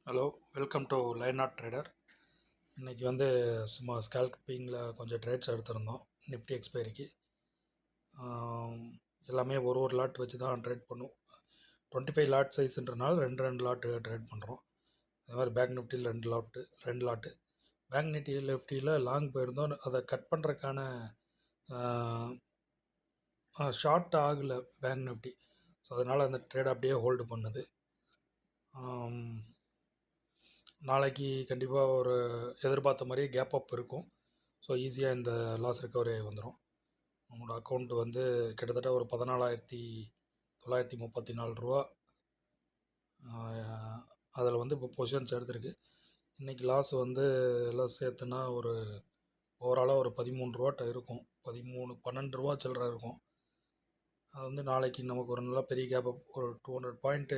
Hello, welcome to line not trader. இன்றைக்கி வந்து சும்மா ஸ்கேல்பிங்கில் கொஞ்சம் ட்ரேட்ஸ் எடுத்திருந்தோம். நிஃப்டி எக்ஸ்பைரிக்கு எல்லாமே ஒரு லாட் வச்சு தான் ட்ரேட் பண்ணுவோம். 25 லாட் சைஸுன்றனால ரெண்டு லாட்டு ட்ரேட் பண்ணுறோம். அதே மாதிரி பேங்க் நிஃப்டியில் ரெண்டு லாட்டு பேங்க் நிஃப்டியில் லாங் போயிருந்தோம். அதை கட் பண்ணுறதுக்கான ஷார்ட் ஆகலை பேங்க் நிஃப்டி. ஸோ அதனால் அந்த ட்ரேட் அப்படியே ஹோல்டு பண்ணுது. நாளைக்கு கண்டிப்பாக ஒரு எதிர்பார்த்த மாதிரியே கேப் அப் இருக்கும். ஸோ ஈஸியாக இந்த லாஸ் ரெக்கவரி வந்துடும். நம்மளோட அக்கௌண்ட் வந்து கிட்டத்தட்ட ஒரு 14,934 ரூபா அதில் வந்து இப்போ பொசிஷன்ஸ் எடுத்திருக்கு. இன்றைக்கி லாஸ் வந்து எல்லாம் சேர்த்துனா ஒரு ஓவராலாக ஒரு 13 ரூபாட்ட இருக்கும். 12 ரூபா சில்லற இருக்கும். அது வந்து நாளைக்கு நமக்கு ஒரு நல்ல பெரிய கேப் அப் ஒரு 200 பாயிண்ட்